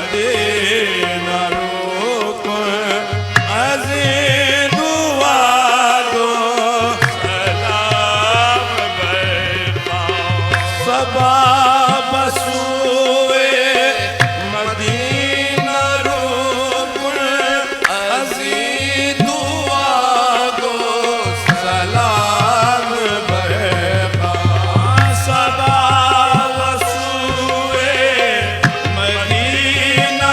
Medina रुक अज़ी दुआ दो सलाम बैठा सबा बसूए मदीना रुक अज़ी दुआ दो सलाम बैठा सबा बसूए मदीना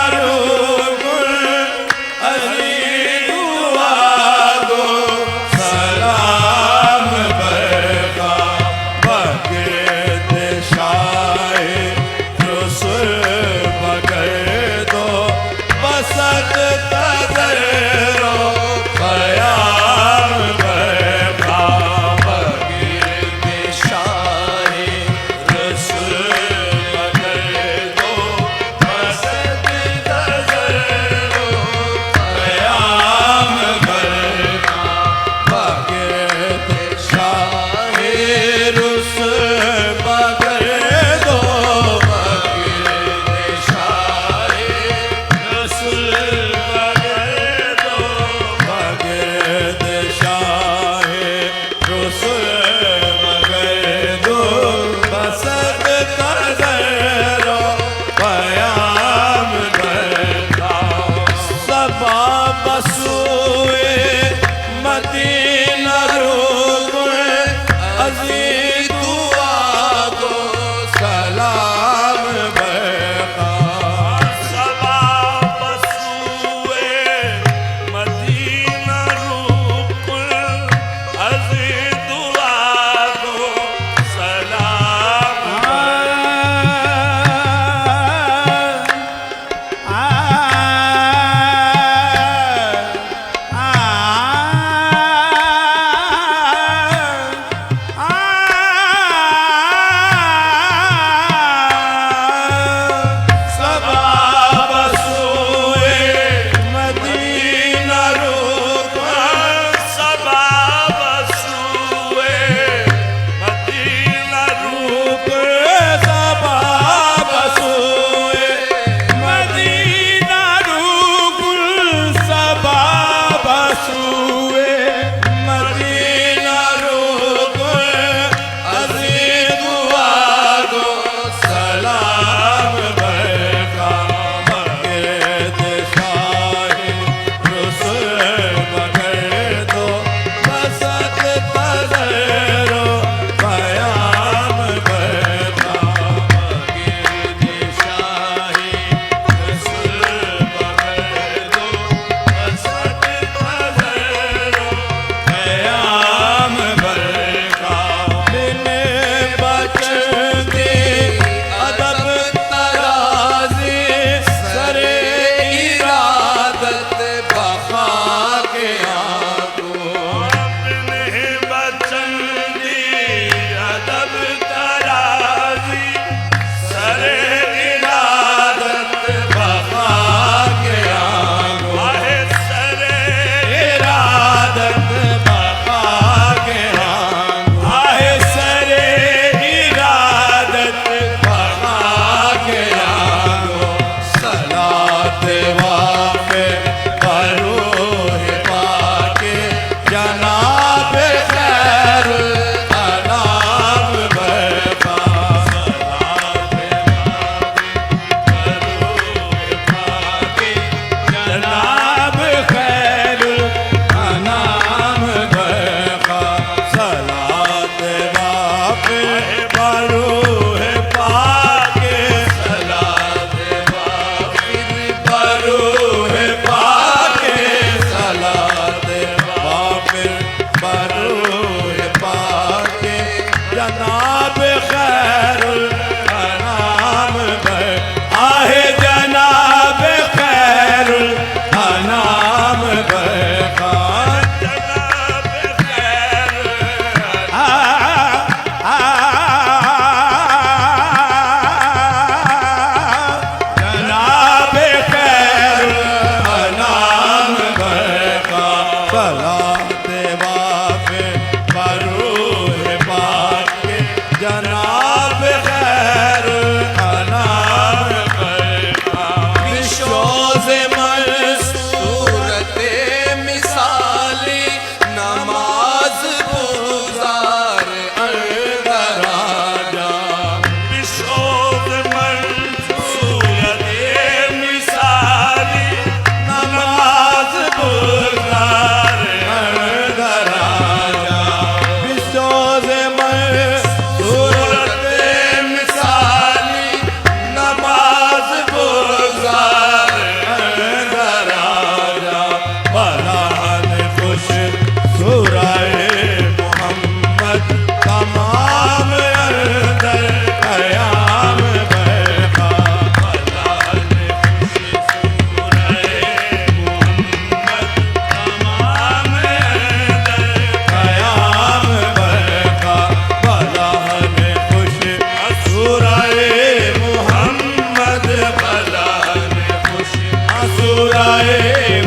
सूरह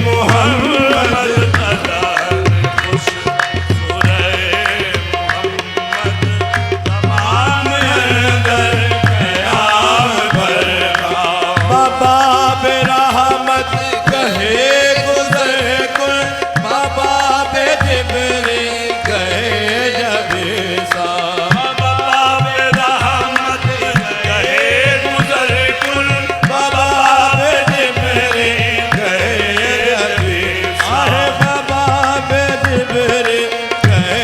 मोहम्मद खुश सूरह मोहम्मद तमाम दर क़याम भर बाबा बेरहमत कहे गुज़र कुल बाबा बे जिब्रील कहे जबे सा बाबा बेरहमत कहे गुज़र कुल बाबा बे जिब्रील कहे जबे सा बाबा बे जिब्रील कहे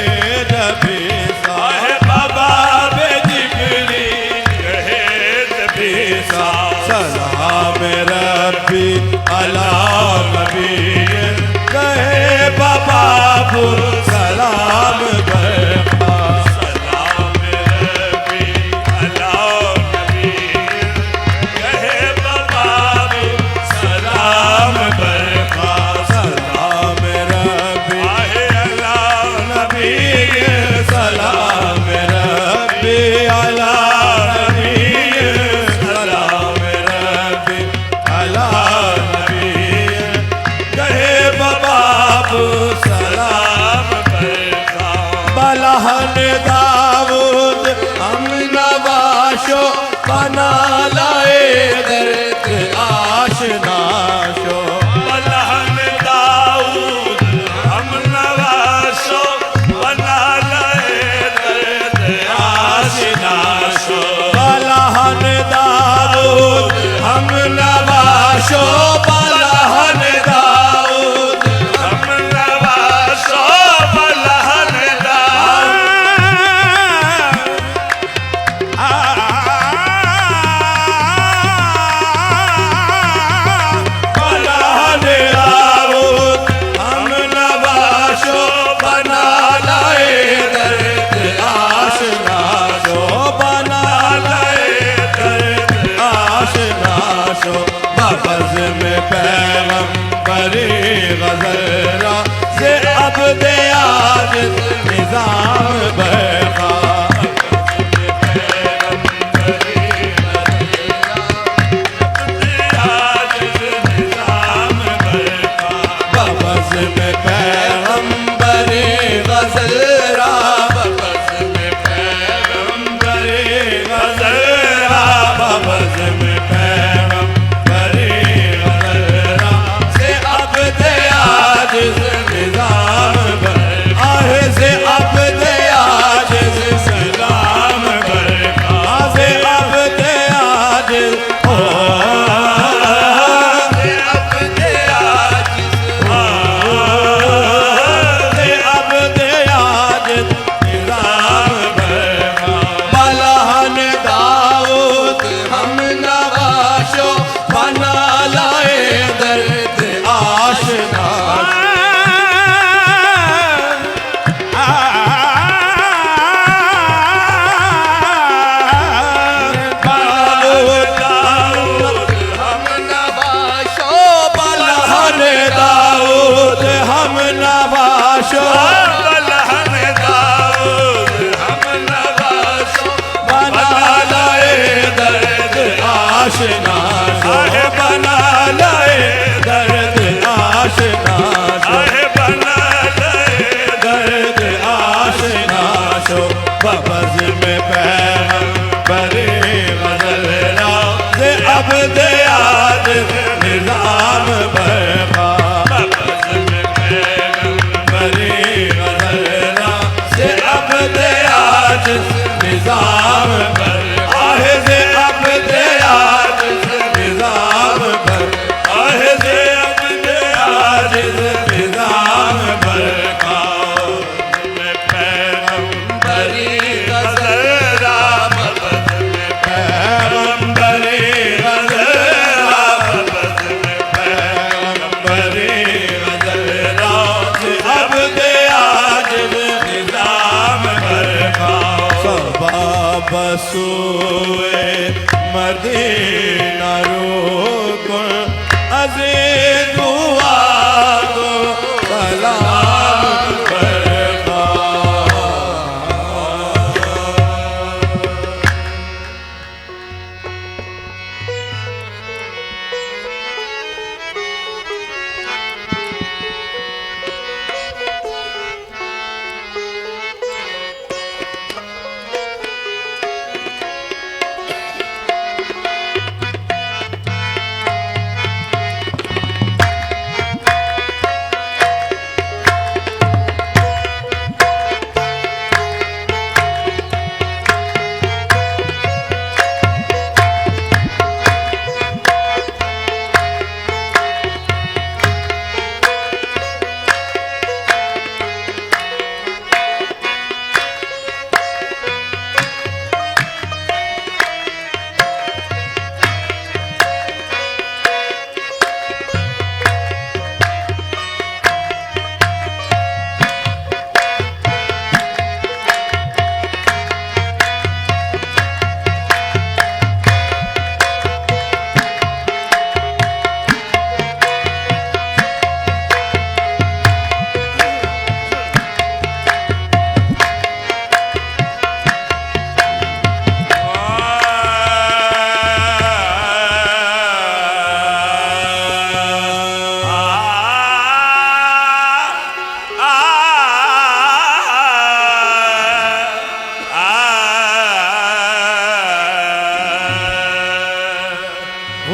जबे सा बाबा बे जिब्रील कहे जबे सा सलाम रब्बी अला नबी कहे बाबा सलाम बरखा सलाम रब्बी अला नबी कहे बाबा सलाम बरखा सलाम रब्बी अला नबी सलाम रब्बी अला नबी सलाम रब्बी अला नबी कहे बाबा सलाम बरखा बलहन दाऊद हम नवाशो बना लाए दर्द आशनाशो बलहन दाऊद हम नवाशो बना लाए दर्द आशनाशो बलहन दाऊद हम नवाशो बलहन दाऊद हम नवाशो बलहन बलहन दाऊद हम नवाशो बना लाए दर्द आशनाशो बना लाए दर्द आशनाशो बफ़ज़ में पैगम करे गज़रा से अब दे आज निज़ाम बरखा बफ़ज़ में पैगम करे गज़रा बफ़ज़ में पैगम करे गज़रा बफ़ज़ में पैगम करे गज़रा से अब दे आज निज़ाम बरखा से अब दे आज सलाम बरखा से अब दे आज हो से अब दे आज से अब दे आज निज़ाम बरखा बलहन दाऊद हम नवाशो बना लाए दर्द आशना हम नवाशो बलहन दाऊद हम नवाशो बलहन दाऊद हम नवाशो बना लाए दर्द आशना बना लाए दर्द आशना बना लाए दर्द आशना बफ़ज़ में पैगम करे गज़रा से अब दे आज निज़ाम बरखा बफ़ज़ में पैगम करे गज़रा से अब दे आज निज़ाम बरखा से अब दे आज निज़ाम बरखा से अब दे आज निज़ाम बरखा में पैगम बरी गज़रा बफ़ज़ में पैगम बरी गज़रा बफ़ज़ में पैगम बरी गज़रा से अब दे आज निज़ाम बरखा बसुए मदीना रुको अज़ीज़ दुआ को सलाम बरखा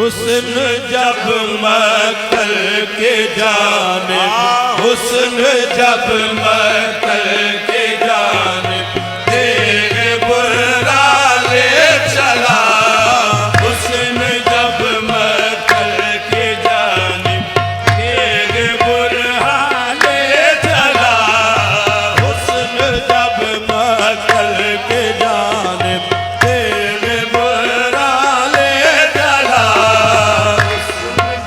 हुस्न जब मक्तल के जानिब, हुस्न जब मक्तल के जानिब तेग बुर्रा ले चला। हुस्न जब मक्तल के जानिब तेग बुर्रा ले चला। हुस्न जब मक्तल के जानिब तेग बुर्रा ले चला।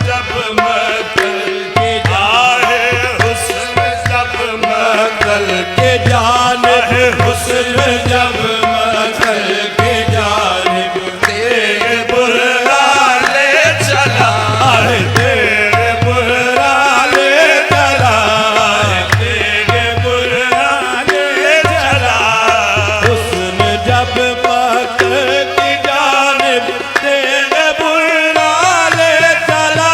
जब मक्तल के जानिब, हुस्न जब मक्तल के जानिब, हुस्न जब मक्तल के जानिब तेग बुर्रा ले चला। तेग बुर्रा ले चला। तेग बुर्रा ले चला। हुस्न जब मक्तल की जानिब तेग बुर्रा ले चला।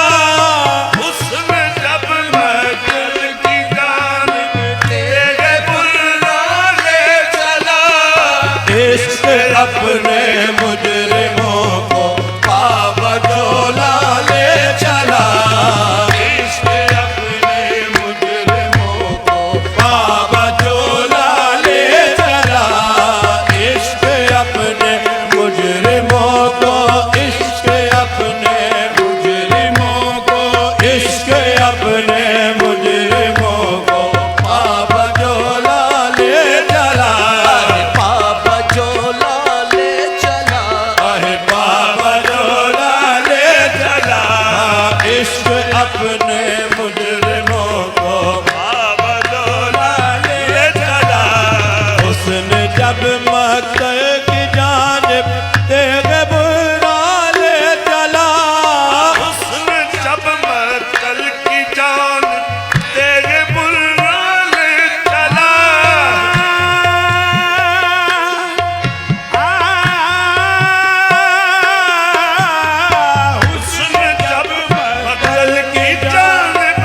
हुस्न जब मक्तल की जानिब तेग बुर्रा ले चला। इश्क अपने मुजरिमों को पाबदोला ले चला। इश्क अपने मुजरिमों को पाबदोला ले चला। इश्क अपने मुजरिमों को, इश्क अपने मुजरिमों को, इश्क अपने मुजरिमों को पाबदोला ले चला। पाबदोला ले चला। आहे पाबदोला ले चला। इश्क अपने मुजरिमों को पाबदोला ले चला। हुस्न जब मक्तल की जानिब तेग बुर्रा ले चला। हुस्न जब मक्तल की जानिब तेग बुर्रा ले चला। हुस्न जब मक्तल की जानिब,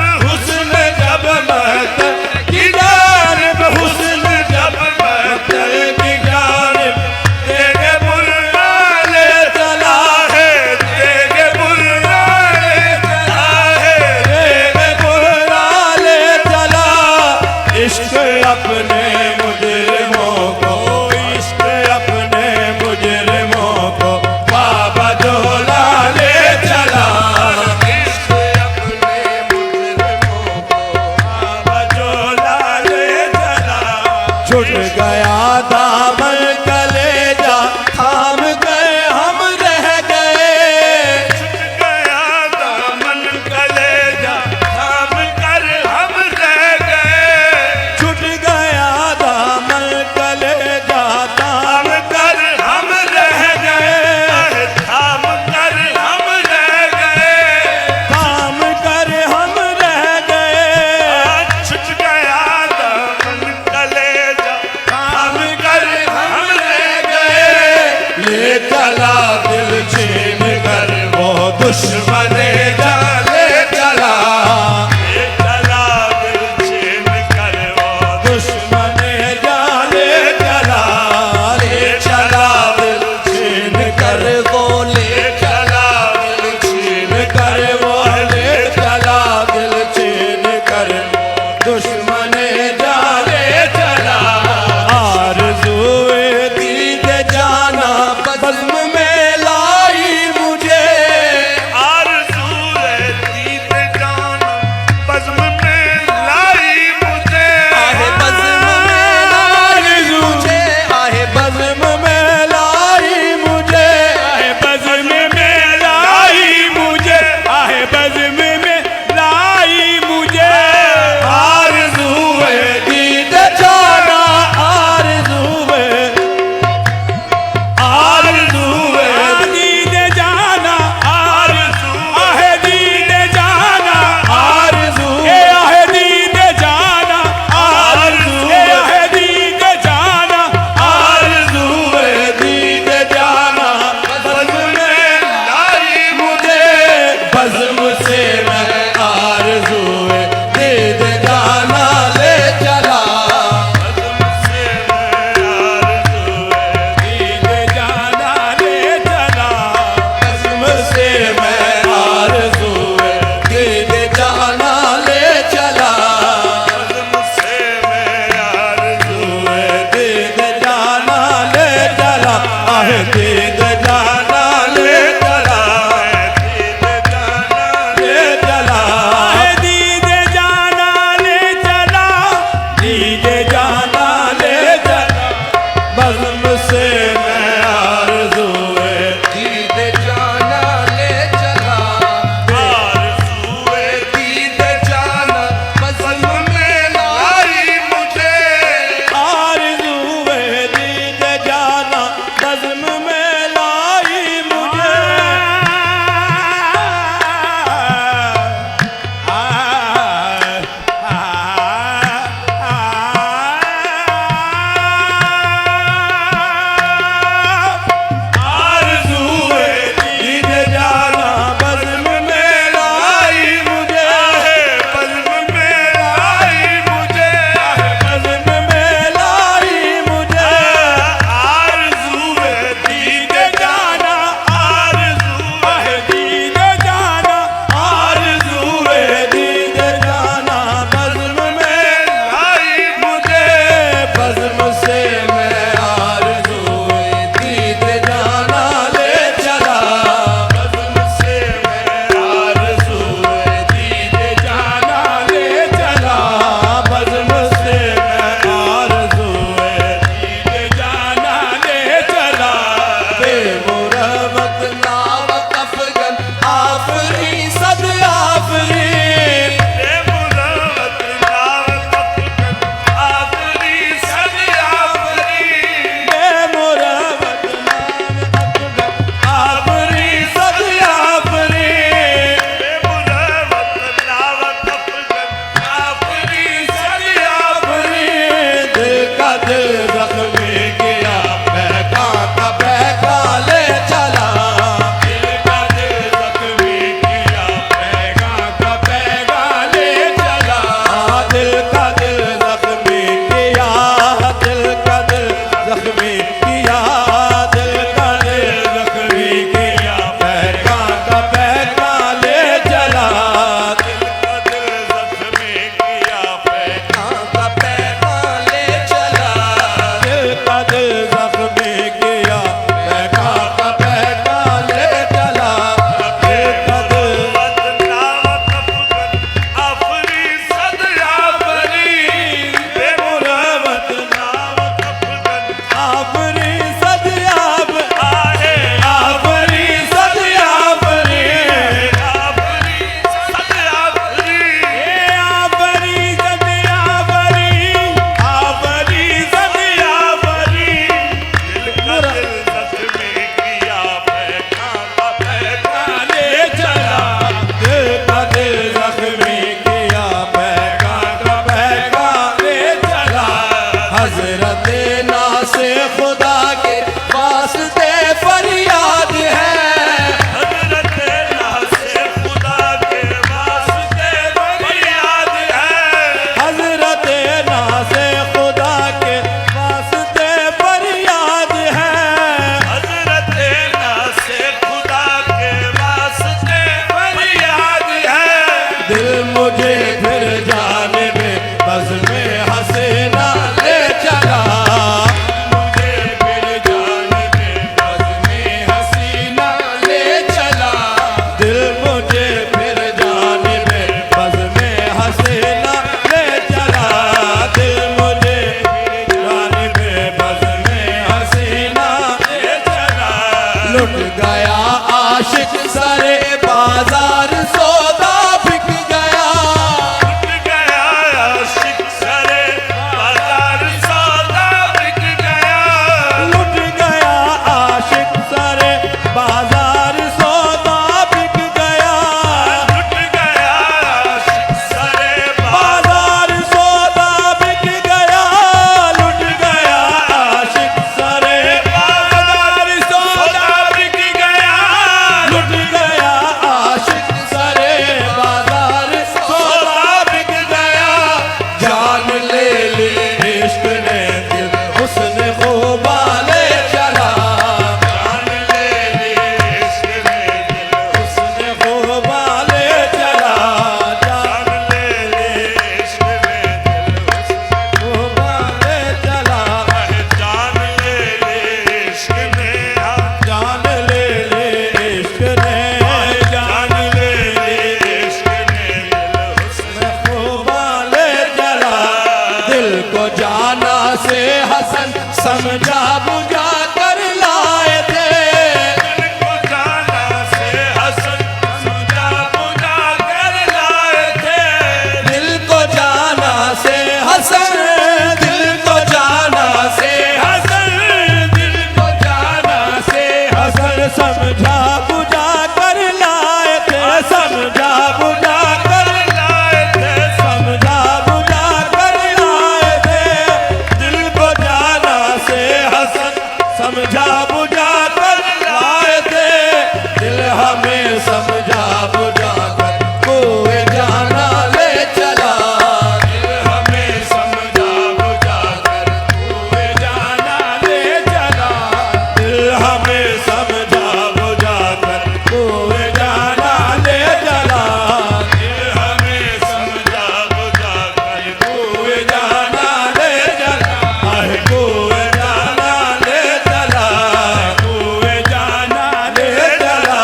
दिल मुझे फिर जानिबे बज़ में हसीना ले चला, मुझे फिर जानिबे बज़ में हसीना ले चला, दिल मुझे फिर जानिबे बज़ में हसीना ले चला, दिल मुझे फिर जानिबे बज़ में हसीना ले चला। लुट गया आशिक सारे बाजार सौदा बिक गया, लुट गया आशिक सारे बाजार सौदा बिक गया, लुट गया आशिक सारे बाजार सौदा बिक गया, लुट गया आशिक सारे बाजार सौदा बिक गया, लुट गया आशिक सारे बाजार सौदा बिक गया, लुट गया आशिक सारे बाजार सौदा बिक गया। जान ले ली इश्क ने दिल हुस्न ख़ुबा ले चला, जान ले ली इश्क ने दिल हुस्न ख़ुबा ले चला, जान ले ली इश्क ने दिल ख़ुबा ले चला, जान ले ली इश्क ने जान ले ली इश्क ने, जान ले ली इश्क ने दिल हुस्न ख़ुबा ले चला। दिल को जाना से हसन समझा बुझा कर लाए थे, दिल को जाना से हसन समझा बुझा कर लाए थे, दिल को जाना से हसन, दिल को जाना से हसन, दिल को जाना से हसन समझा बुझा कर लाए थे, समझा बुझा कर लाए थे, समझा बुझा कर लाए थे, दिल को जाना से हसन समझा बुझा कर लाए थे, दिल हमें समझा बुझा कर कोई जाना ले चला, दिल हमें समझा बुझा कर कोई जाना ले चला, दिल हमें समझा बुझा कर कोई जाना ले चला, दिल हमें समझा बुझा कर कोई जाना ले चला, कोई जाना ले चला, कोई जाना ले चला,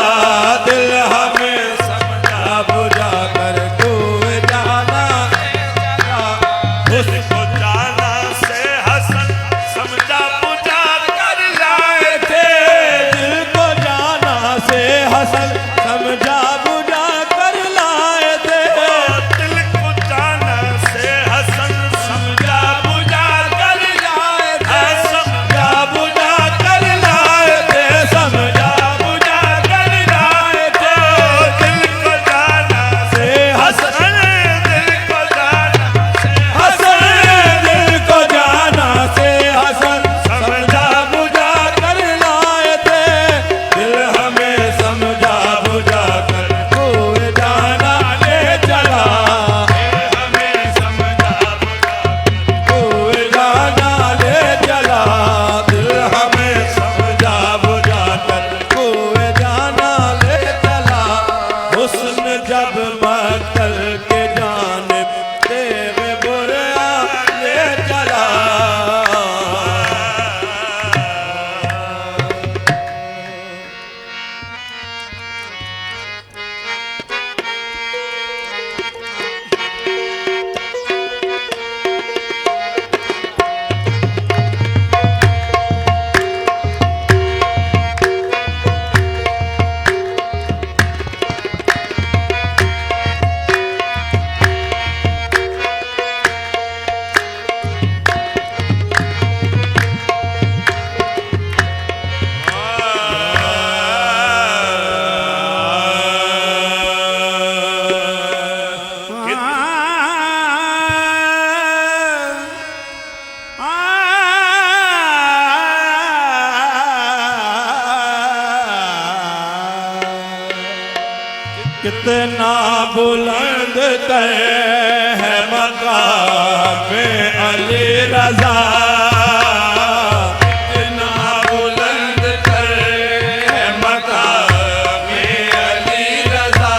दिल हमें समझा बुझा कर कोई जाना ले चला। उसको जाना से हसन समझा बुझा कर लाए थे, दिल को जाना से हसन समझा बुझा कर लाए थे, दिल को जाना से हसन समझा बुझा कर लाए थे, समझा बुझा कर लाए थे, समझा बुझा कर लाए थे, दिल को जाना से हसन दिल को जाना से हसन, दिल को जाना से हसन समझा बुझा कर लाए थे, दिल हमें समझा बुझा कर कोई जाना ले चला, हमें समझा बुझा कोई जाना ले चला, दिल हमें समझा बुझा कर कोई जाना ले चला। हुस्न जब मक्तल के जानिब तेरे बुरा ले चला, कितना बुलंद है मकाम अली रजा, कितना बुलंद है मकाम अली रजा,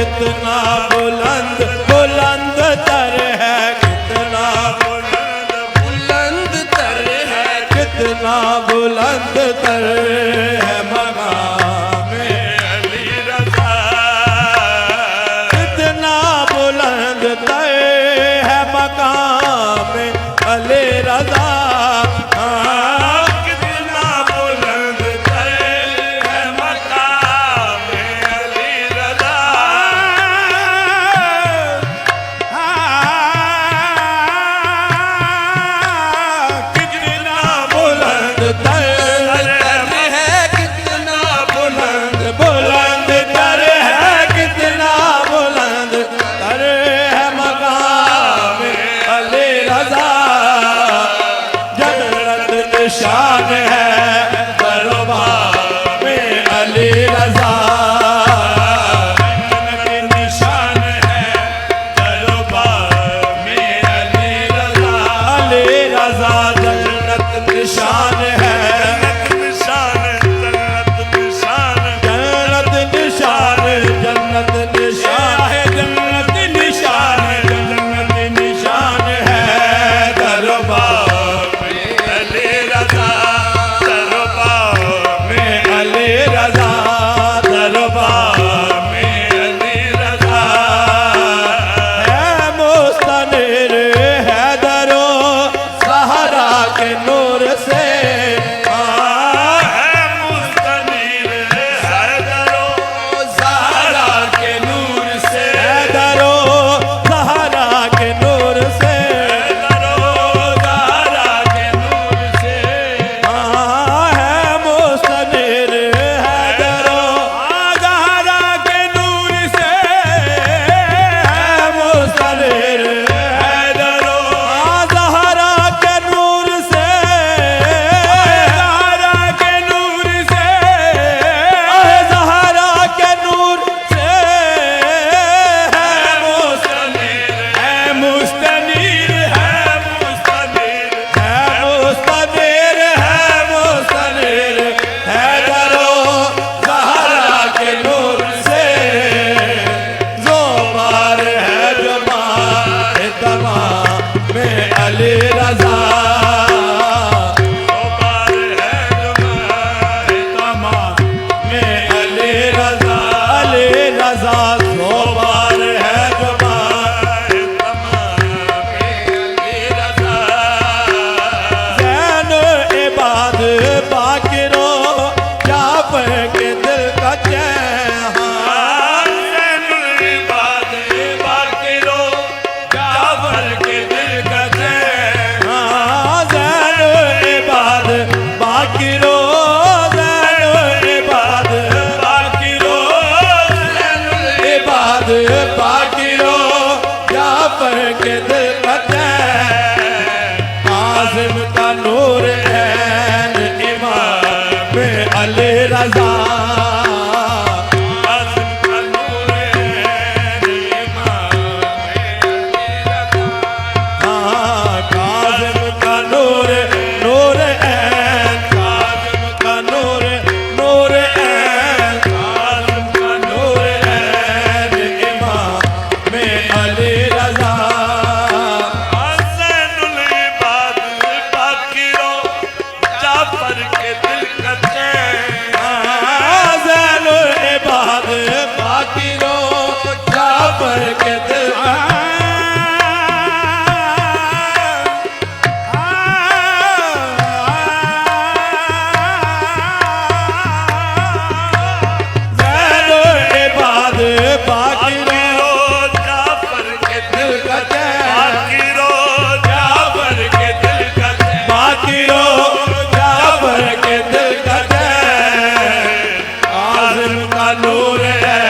कितना बुलंद बुलंद तर है, कितना बुलंद तर है, कितना बुलंद तर है मकामे अली रज़ा। कितना बुलंद तर है मकामे अली रज़ा। कितना बुलंद तर है मकाम अली रज़ा। कितना बुलंद तर है कितना बुलंद बुलंद तर है, कितना बुलंद तर है मकाम अली रज़ा। जन्नत निशान है दरबार में अली रज़ा। जन्नत निशान है दरबार में अली रज़ा। अली रज़ा जन्नत निशान है, जन्नत निशान जन्नत निशान, जन्नत निशान है, जन्नत निशान, जन्नत निशान है दरबार अली रज़ा। दरबार में अली रज़ा, दरबार में अली रज़ा। है मुस्तनीर है दरो सहारा के नूर से। है मुस्तनीर हैदरो सहारा के नूर से, है दरो सहारा के नूर से, हैदरो सहारा के नूर से। है मुस्तनीर है दरो सहारा के नूर से, है मुस्तनीर है दरो सहारा के नूर से, सहारा के नूर से, सहारा के नूर से। है मुस्तनीर है मुस्तनीर है मुस्तनीर है मुस्तनीर है दरो सहारा के नूर से। ज़ोबार है जमात तमाम में अली रज़ा। बार है जमाए तमाम में अली रज़ा, अली रज़ा। ज़ोबार है जमात अली रज़ा। ज़ैन इबाद बाकिरो जाफ़र के दिल का चैन। ज़ैनुल इबाद बाकिरो जाफ़र के दिल का चैन। ज़ैन इबाद बाकिरो, ज़ैन इबाद बाकिरो, इबाद बाकिरो जाफ़र के दिल का चैन। काज़िम का नूर ऐन इमाम अली रज़ा। आज़म का नूर है इमाम अली रज़ा। काज़िम का नूर नूर ऐन, काज़िम का नूर नूर ऐन, काज़िम का नूर ऐन इमाम अली रज़ा। ज़ैनुल इबाद बाकिरो जाफ़र के दिल का चैन। ज़ैन इबाद बाकिरो जाफ़र के दिल ज़ैन इबाद बाकिरो जाफ़र के दिल दिल का चैन। बाकिरो जाफ़र के दिल का चैन। बाकिरो जाफ़र के दिल का चैन। काज़िम का नूर है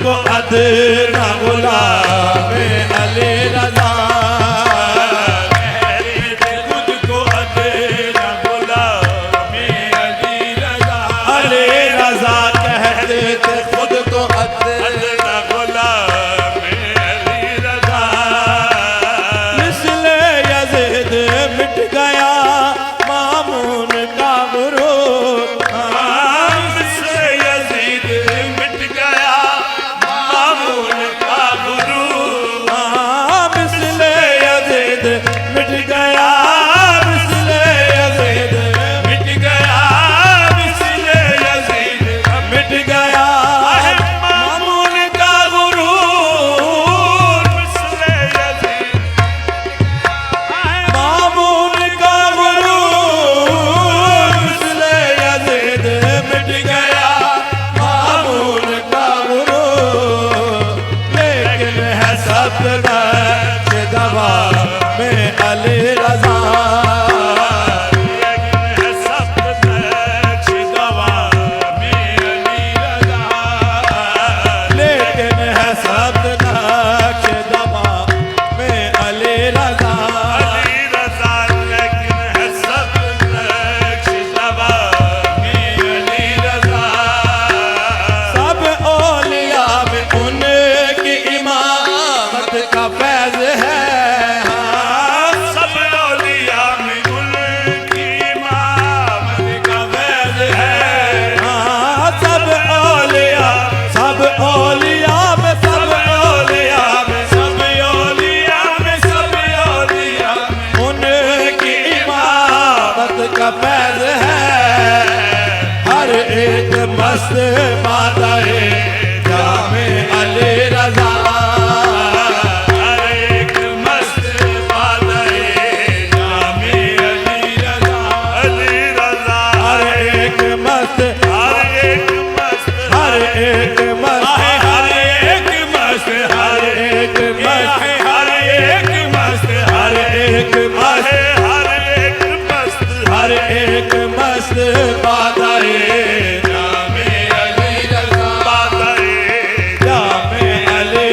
को अदना गुलाम अली रजा खुद को अदना गुलाम अली रजा अली रजा कहते थे खुद को अदना गुलाम अली रजा मिसले यजीद मिट गया मामून का गुरूर मिसले यजीद मिट गया मामून का गुरूर मिसले यजीद मिट गया मिसले यजीद मिट गया मिसले यजीद मिट गया मामून का गुरूर मिसले यजीद मामून का गुरूर मिसले यजीद मिट गया मामून का गुरूर लेकिन है सब के दवा में अली रजा सब नक्श दवा में अली रजा लेकिन है सब नक्श दवा में अली रजा अली रजा लेकिन है सब नक्श दवा में अली रजा सब औलिया में उनकी इमामत का फैज है सब औलिया में उनकी इमामत का फैज़ है हाँ, सब औलिया सब औलिया में सब औलिया में सब औलिया में सब औलिया में उनकी इमामत का फैज है हर एक मस्त माताए जामे अली रजा हर एक मस्त बादए जामे अली रजा अली रजा हर एक मस्त हर एक मस्त हर एक मस्त हर एक मस्त हर एक मस्त हर एक मस्त हर एक मस्त हर एक मस्त हर एक मस्त बादाए जामे अली रजा बादए जामे अली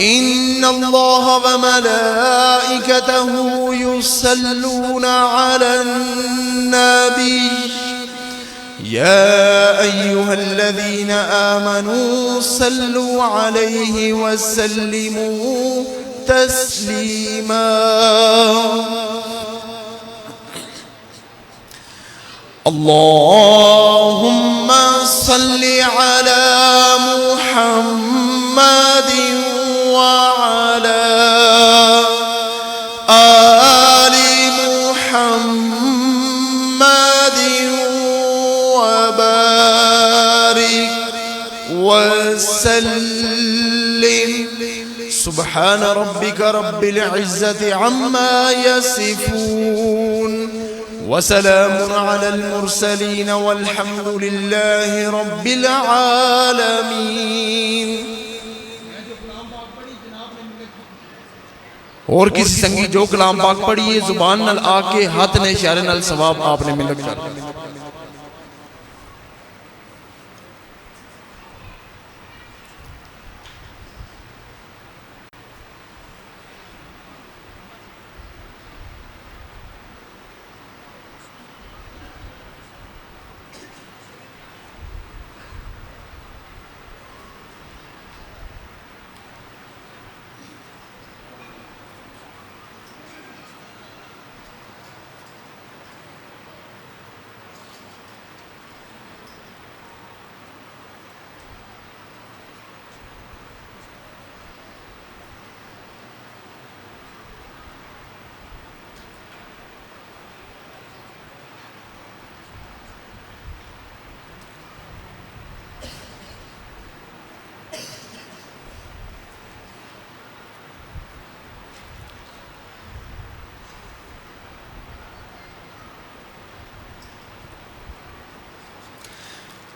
इन्नल्लाह व मलाइकतहु युसल्लूना अलन नबी या अय्युहल्लज़ीना आमनू सल्लू अलैहि व सल्लिमू तस्लीमा। अल्लाहुम्मा सल्लि अला मुहम्मदिन व अला आलि मुहम्मदिन व बारिक व सल्लिम। सुब्हान रब्बिका रब्बिल इज्जति अम्मा यसिफून वसलामुन अलल मुरसलीन वल्हम्दुलिल्लाहि रब्बिल आलमीन। और किसी संगी जो कलाम पाक पढ़िए जुबान नल आके हाथ ने इशारे नल सवाब आपने मिलत कर।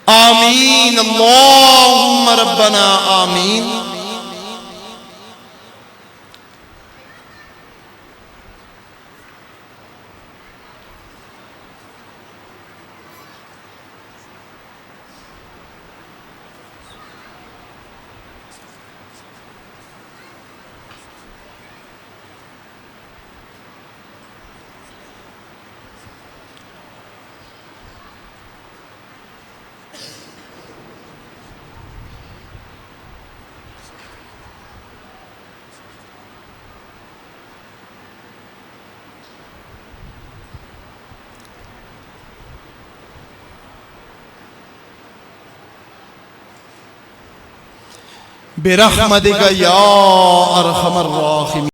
आमीन अल्लाहुम्मा रब्बना आमीन। बिरहमतिका या अरहमर राहिमीन।